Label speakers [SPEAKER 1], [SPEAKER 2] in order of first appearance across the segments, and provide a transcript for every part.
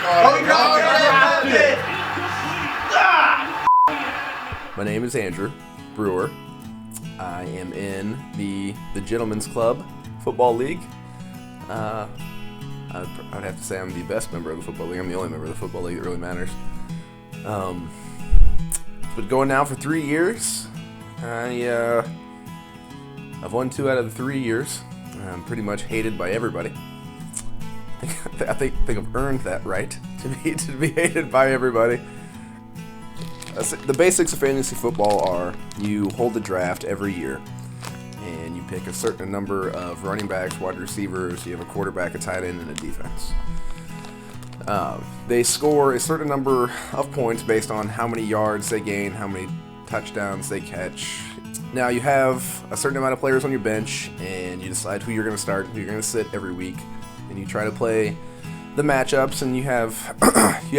[SPEAKER 1] My name is Andrew Brewer. I am in the Gentlemen's Club Football League. I'd have to say I'm the best member of the Football League. I'm the only member of the Football League that really matters. But going now for 3 years. I've won 2 out of the 3 years. I'm pretty much hated by everybody. I think I've earned that right to be hated by everybody. The basics of fantasy football are you hold the draft every year, and you pick a certain number of running backs, wide receivers, you have a quarterback, a tight end, and a defense. They score a certain number of points based on how many yards they gain, how many touchdowns they catch. Now you have a certain amount of players on your bench, and you decide who you're going to start, who you're going to sit every week, and you try to play the matchups, and you have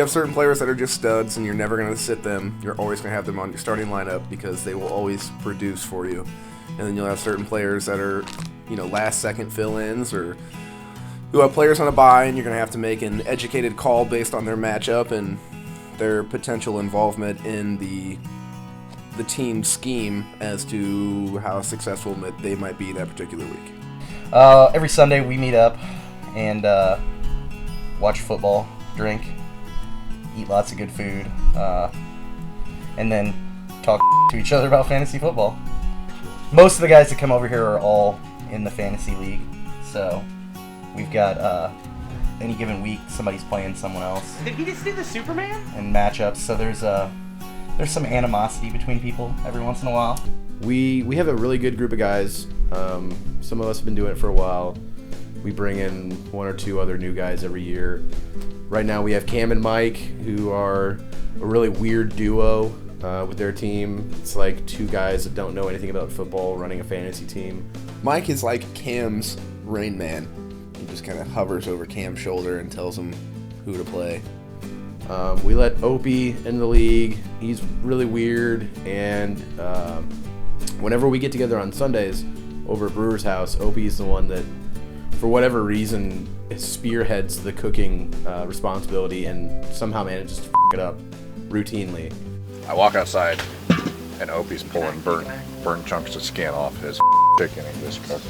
[SPEAKER 1] certain players that are just studs, and you're never going to sit them. You're always going to have them on your starting lineup because they will always produce for you. And then you'll have certain players that are, last-second fill-ins, or who have players on a bye, and you're going to have to make an educated call based on their matchup and their potential involvement in the team scheme as to how successful they might be that particular week.
[SPEAKER 2] Every Sunday we meet up and watch football, drink, eat lots of good food, and then talk to each other about fantasy football. Most of the guys that come over here are all in the fantasy league, so we've got any given week somebody's playing someone else.
[SPEAKER 3] Did he just do the Superman?
[SPEAKER 2] And matchups, so there's some animosity between people every once in a while.
[SPEAKER 4] We have a really good group of guys. Some of us have been doing it for a while. We bring in 1 or 2 other new guys every year. Right now we have Cam and Mike, who are a really weird duo with their team. It's like 2 guys that don't know anything about football running a fantasy team.
[SPEAKER 1] Mike is like Cam's Rain Man. He just kind of hovers over Cam's shoulder and tells him who to play.
[SPEAKER 4] We let Opie in the league. He's really weird, and whenever we get together on Sundays over at Brewer's house, Opie's the one that, for whatever reason, spearheads the cooking responsibility and somehow manages to f*** it up routinely.
[SPEAKER 5] I walk outside, and Opie's pulling burnt chunks of skin off his chicken he just cooked.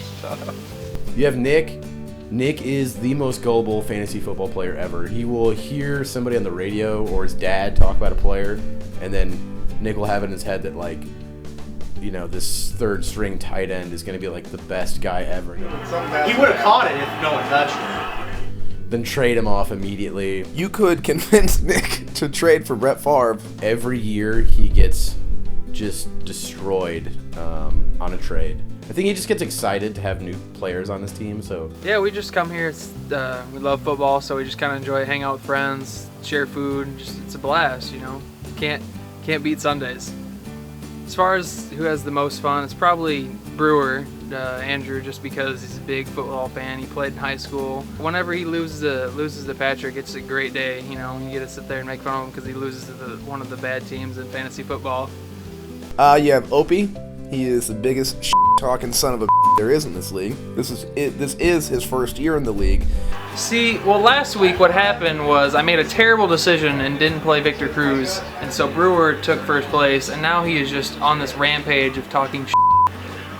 [SPEAKER 4] You have Nick. Nick is the most gullible fantasy football player ever. He will hear somebody on the radio or his dad talk about a player, and then Nick will have it in his head that, this third-string tight end is going to be, the best guy ever.
[SPEAKER 3] He would have caught it if no one touched it.
[SPEAKER 4] Then trade him off immediately.
[SPEAKER 1] You could convince Nick to trade for Brett Favre.
[SPEAKER 4] Every year, he gets just destroyed on a trade. I think he just gets excited to have new players on his team. So
[SPEAKER 6] yeah, we just come here. We love football, so we just kind of enjoy hanging out with friends, share food. It's a blast, Can't beat Sundays. As far as who has the most fun, it's probably Brewer, Andrew, just because he's a big football fan. He played in high school. Whenever he loses to Patrick, it's a great day. You get to sit there and make fun of him because he loses to one of the bad teams in fantasy football.
[SPEAKER 1] You have Opie. He is the biggest talking son of a there is in this league. This is his first year in the league.
[SPEAKER 6] See, last week what happened was I made a terrible decision and didn't play Victor Cruz, and so Brewer took first place, and now he is just on this rampage of talking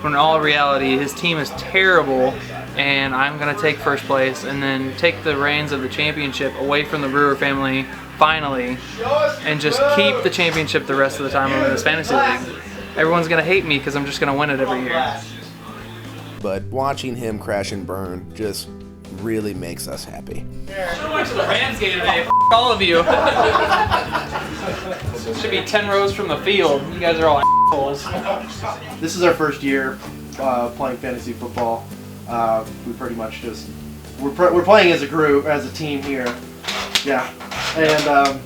[SPEAKER 6] when in all reality his team is terrible, and I'm going to take first place and then take the reins of the championship away from the Brewer family finally, and just keep the championship the rest of the time I'm in this fantasy league. Everyone's going to hate me because I'm just going to win it every year.
[SPEAKER 1] But watching him crash and burn just really makes us happy.
[SPEAKER 6] I should have went to the Rams game today. F*** all of you. Should be 10 rows from the field. You guys are all assholes.
[SPEAKER 2] This is our first year playing fantasy football. We pretty much just we're playing as a group, as a team here. Yeah, and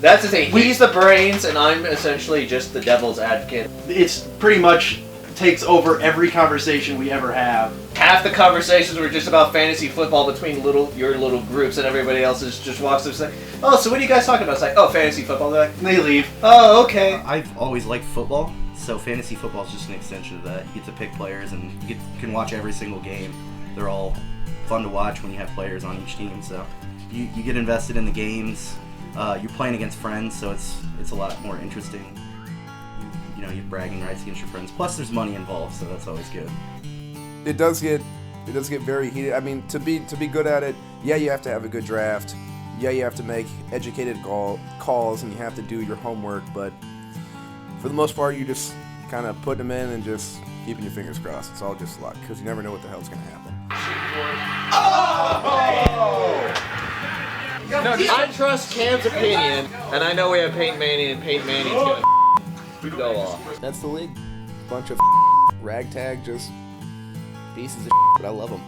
[SPEAKER 3] That's to say, he's the brains, and I'm essentially just the devil's advocate.
[SPEAKER 2] it's pretty much takes over every conversation we ever have.
[SPEAKER 3] Half the conversations were just about fantasy football between your little groups, and everybody else just walks up and says, "Oh, so what are you guys talking about?" It's like, "Oh, fantasy football." They're like,
[SPEAKER 2] And they leave.
[SPEAKER 3] "Oh, okay."
[SPEAKER 7] I've always liked football, so fantasy football is just an extension of that. You get to pick players, and you can watch every single game. They're all fun to watch when you have players on each team. So You get invested in the games. You're playing against friends, so it's a lot more interesting. You know, you have bragging rights against your friends. Plus, there's money involved, so that's always good.
[SPEAKER 1] It does get very heated. I mean, to be good at it, yeah, you have to have a good draft. Yeah, you have to make educated calls, and you have to do your homework. But for the most part, you just kind of put them in and just keeping your fingers crossed. It's all just luck, because you never know what the hell's going to happen.
[SPEAKER 3] No, I trust Cam's opinion, and I know we have Peyton Manning, and Peyton Manning's gonna go off.
[SPEAKER 1] That's the league. Bunch of ragtag, just pieces of but I love them.